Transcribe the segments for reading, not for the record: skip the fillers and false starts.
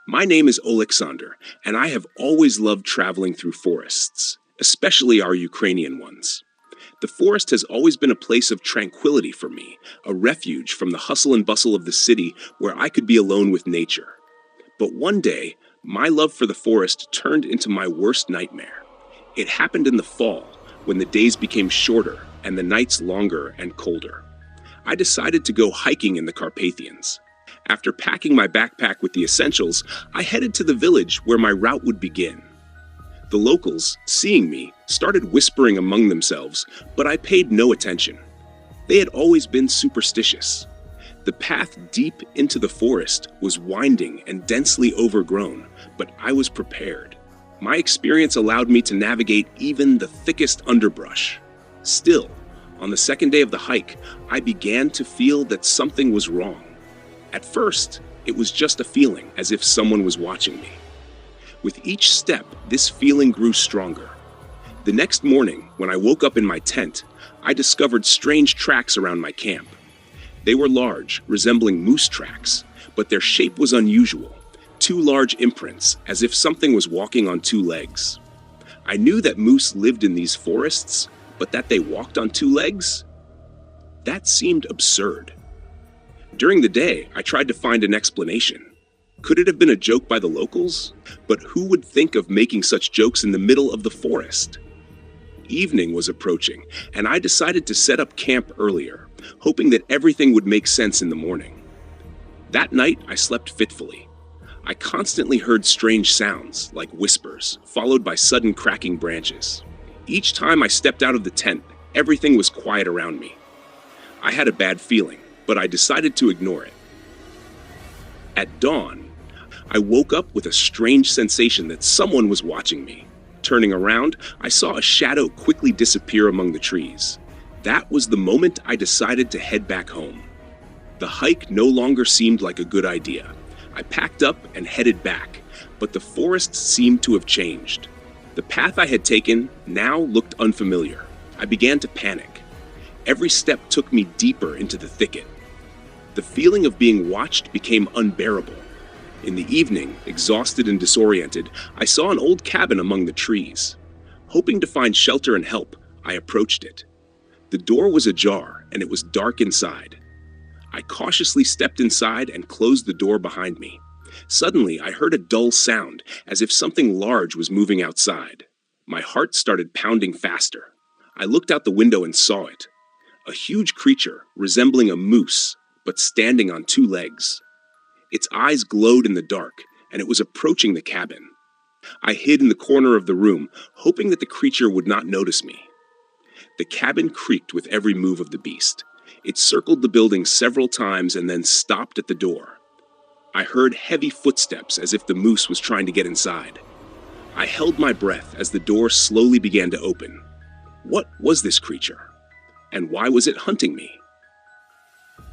My name is Alexander, and I have always loved traveling through forests, especially our Ukrainian ones. The forest has always been a place of tranquility for me, a refuge from the hustle and bustle of the city where I could be alone with nature. But one day, my love for the forest turned into my worst nightmare. It happened in the fall, when the days became shorter and the nights longer and colder. I decided to go hiking in the Carpathians. After packing my backpack with the essentials, I headed to the village where my route would begin. The locals, seeing me, started whispering among themselves, but I paid no attention. They had always been superstitious. The path deep into the forest was winding and densely overgrown, but I was prepared. My experience allowed me to navigate even the thickest underbrush. Still, on the second day of the hike, I began to feel that something was wrong. At first, it was just a feeling, as if someone was watching me. With each step, this feeling grew stronger. The next morning, when I woke up in my tent, I discovered strange tracks around my camp. They were large, resembling moose tracks, but their shape was unusual. Two large imprints, as if something was walking on two legs. I knew that moose lived in these forests, but that they walked on two legs? That seemed absurd. During the day, I tried to find an explanation. Could it have been a joke by the locals? But who would think of making such jokes in the middle of the forest? Evening was approaching, and I decided to set up camp earlier, hoping that everything would make sense in the morning. That night, I slept fitfully. I constantly heard strange sounds, like whispers, followed by sudden cracking branches. Each time I stepped out of the tent, everything was quiet around me. I had a bad feeling, but I decided to ignore it. At dawn, I woke up with a strange sensation that someone was watching me. Turning around, I saw a shadow quickly disappear among the trees. That was the moment I decided to head back home. The hike no longer seemed like a good idea. I packed up and headed back, but the forest seemed to have changed. The path I had taken now looked unfamiliar. I began to panic. Every step took me deeper into the thicket. The feeling of being watched became unbearable. In the evening, exhausted and disoriented, I saw an old cabin among the trees. Hoping to find shelter and help, I approached it. The door was ajar, and it was dark inside. I cautiously stepped inside and closed the door behind me. Suddenly, I heard a dull sound, as if something large was moving outside. My heart started pounding faster. I looked out the window and saw it. A huge creature, resembling a moose, but standing on two legs. Its eyes glowed in the dark, and it was approaching the cabin. I hid in the corner of the room, hoping that the creature would not notice me. The cabin creaked with every move of the beast. It circled the building several times and then stopped at the door. I heard heavy footsteps as if the moose was trying to get inside. I held my breath as the door slowly began to open. What was this creature? And why was it hunting me?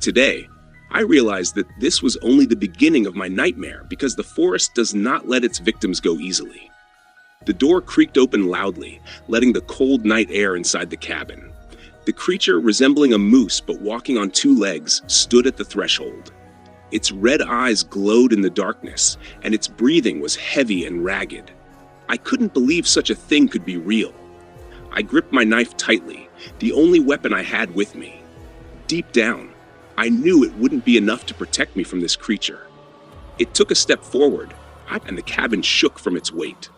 Today, I realized that this was only the beginning of my nightmare because the forest does not let its victims go easily. The door creaked open loudly, letting the cold night air inside the cabin. The creature, resembling a moose but walking on two legs, stood at the threshold. Its red eyes glowed in the darkness, and its breathing was heavy and ragged. I couldn't believe such a thing could be real. I gripped my knife tightly, the only weapon I had with me. Deep down, I knew it wouldn't be enough to protect me from this creature. It took a step forward, and the cabin shook from its weight.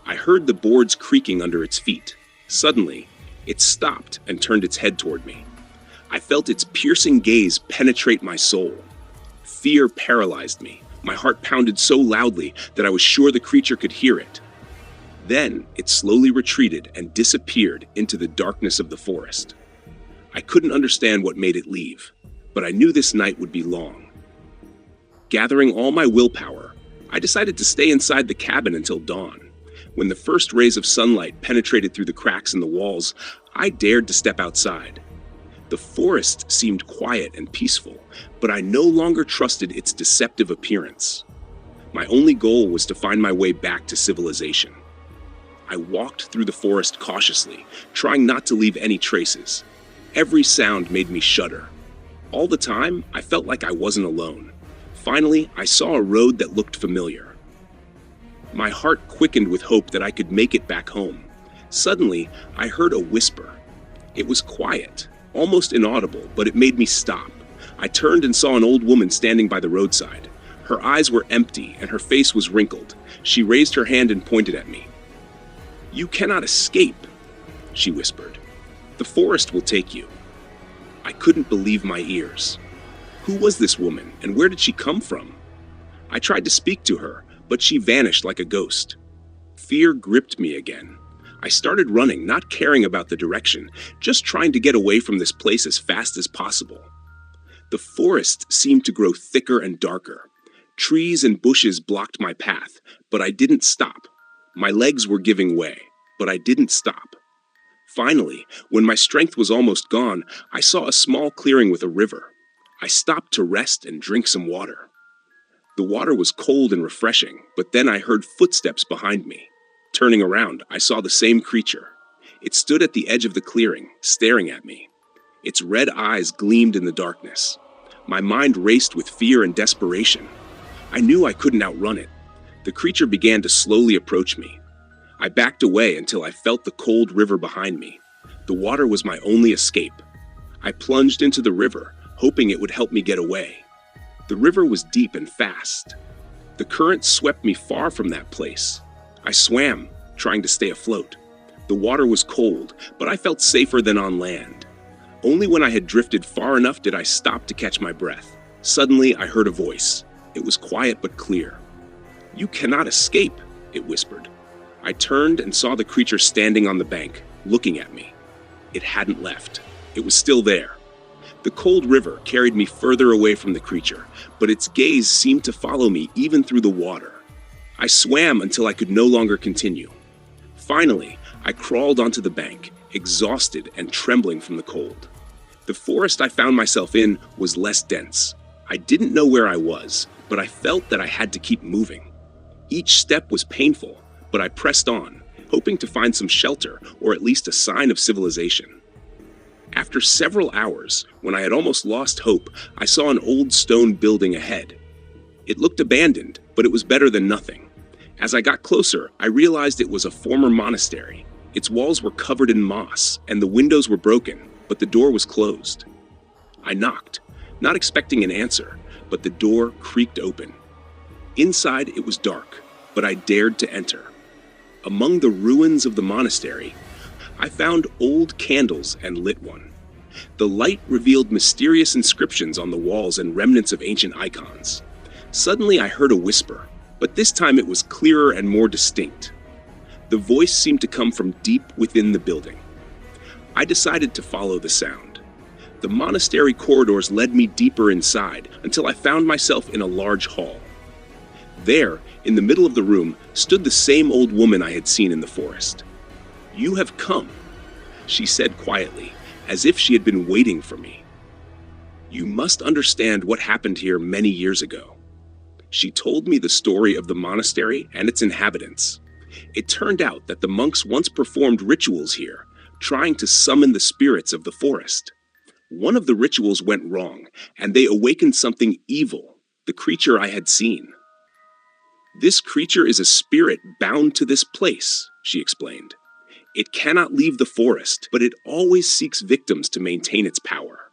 I heard the boards creaking under its feet. Suddenly, it stopped and turned its head toward me. I felt its piercing gaze penetrate my soul. Fear paralyzed me. My heart pounded so loudly that I was sure the creature could hear it. Then, it slowly retreated and disappeared into the darkness of the forest. I couldn't understand what made it leave, but I knew this night would be long. Gathering all my willpower, I decided to stay inside the cabin until dawn. When the first rays of sunlight penetrated through the cracks in the walls, I dared to step outside. The forest seemed quiet and peaceful, but I no longer trusted its deceptive appearance. My only goal was to find my way back to civilization. I walked through the forest cautiously, trying not to leave any traces. Every sound made me shudder. All the time, I felt like I wasn't alone. Finally, I saw a road that looked familiar. My heart quickened with hope that I could make it back home. Suddenly, I heard a whisper. It was quiet, almost inaudible, but it made me stop. I turned and saw an old woman standing by the roadside. Her eyes were empty and her face was wrinkled. She raised her hand and pointed at me. "You cannot escape," she whispered. "The forest will take you." I couldn't believe my ears. Who was this woman, and where did she come from? I tried to speak to her, but she vanished like a ghost. Fear gripped me again. I started running, not caring about the direction, just trying to get away from this place as fast as possible. The forest seemed to grow thicker and darker. Trees and bushes blocked my path, but I didn't stop. My legs were giving way, but I didn't stop. Finally, when my strength was almost gone, I saw a small clearing with a river. I stopped to rest and drink some water. The water was cold and refreshing, but then I heard footsteps behind me. Turning around, I saw the same creature. It stood at the edge of the clearing, staring at me. Its red eyes gleamed in the darkness. My mind raced with fear and desperation. I knew I couldn't outrun it. The creature began to slowly approach me. I backed away until I felt the cold river behind me. The water was my only escape. I plunged into the river, hoping it would help me get away. The river was deep and fast. The current swept me far from that place. I swam, trying to stay afloat. The water was cold, but I felt safer than on land. Only when I had drifted far enough did I stop to catch my breath. Suddenly, I heard a voice. It was quiet but clear. "You cannot escape," it whispered. I turned and saw the creature standing on the bank, looking at me. It hadn't left. It was still there. The cold river carried me further away from the creature, but its gaze seemed to follow me even through the water. I swam until I could no longer continue. Finally, I crawled onto the bank, exhausted and trembling from the cold. The forest I found myself in was less dense. I didn't know where I was, but I felt that I had to keep moving. Each step was painful, but I pressed on, hoping to find some shelter or at least a sign of civilization. After several hours, when I had almost lost hope, I saw an old stone building ahead. It looked abandoned, but it was better than nothing. As I got closer, I realized it was a former monastery. Its walls were covered in moss, and the windows were broken, but the door was closed. I knocked, not expecting an answer, but the door creaked open. Inside, it was dark, but I dared to enter. Among the ruins of the monastery, I found old candles and lit one. The light revealed mysterious inscriptions on the walls and remnants of ancient icons. Suddenly I heard a whisper, but this time it was clearer and more distinct. The voice seemed to come from deep within the building. I decided to follow the sound. The monastery corridors led me deeper inside until I found myself in a large hall. There, in the middle of the room, stood the same old woman I had seen in the forest. "You have come," she said quietly, as if she had been waiting for me. "You must understand what happened here many years ago." She told me the story of the monastery and its inhabitants. It turned out that the monks once performed rituals here, trying to summon the spirits of the forest. One of the rituals went wrong, and they awakened something evil, the creature I had seen. "This creature is a spirit bound to this place," she explained. "It cannot leave the forest, but it always seeks victims to maintain its power."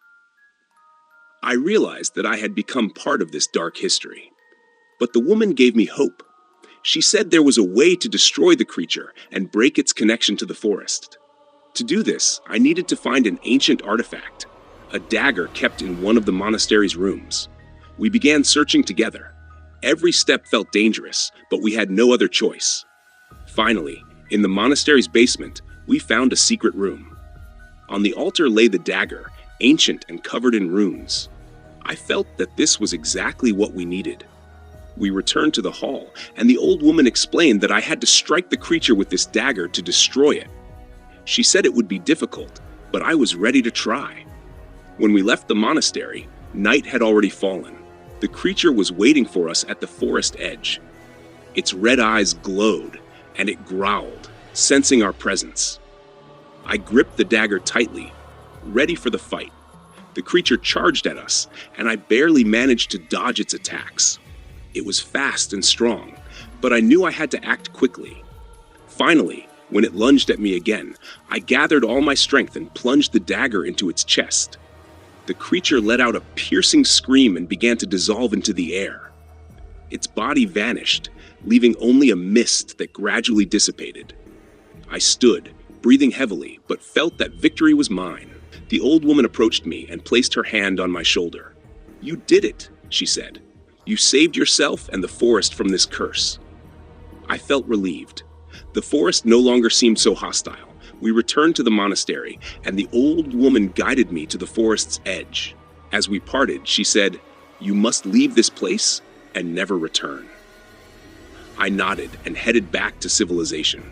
I realized that I had become part of this dark history. But the woman gave me hope. She said there was a way to destroy the creature and break its connection to the forest. To do this, I needed to find an ancient artifact, a dagger kept in one of the monastery's rooms. We began searching together. Every step felt dangerous, but we had no other choice. Finally, in the monastery's basement, we found a secret room. On the altar lay the dagger, ancient and covered in runes. I felt that this was exactly what we needed. We returned to the hall, and the old woman explained that I had to strike the creature with this dagger to destroy it. She said it would be difficult, but I was ready to try. When we left the monastery, night had already fallen. The creature was waiting for us at the forest edge. Its red eyes glowed, and it growled, sensing our presence. I gripped the dagger tightly, ready for the fight. The creature charged at us, and I barely managed to dodge its attacks. It was fast and strong, but I knew I had to act quickly. Finally, when it lunged at me again, I gathered all my strength and plunged the dagger into its chest. The creature let out a piercing scream and began to dissolve into the air. Its body vanished, leaving only a mist that gradually dissipated. I stood, breathing heavily, but felt that victory was mine. The old woman approached me and placed her hand on my shoulder. "You did it," she said. "You saved yourself and the forest from this curse." I felt relieved. The forest no longer seemed so hostile. We returned to the monastery, and the old woman guided me to the forest's edge. As we parted, she said, "You must leave this place and never return." I nodded and headed back to civilization.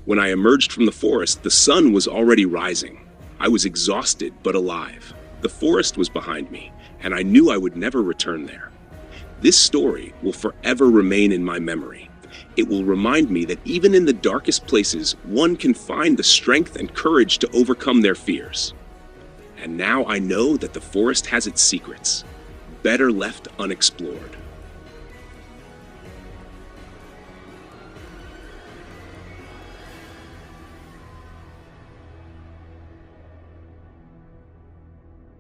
When I emerged from the forest, the sun was already rising. I was exhausted but alive. The forest was behind me, and I knew I would never return there. This story will forever remain in my memory. It will remind me that even in the darkest places, one can find the strength and courage to overcome their fears. And now I know that the forest has its secrets, better left unexplored.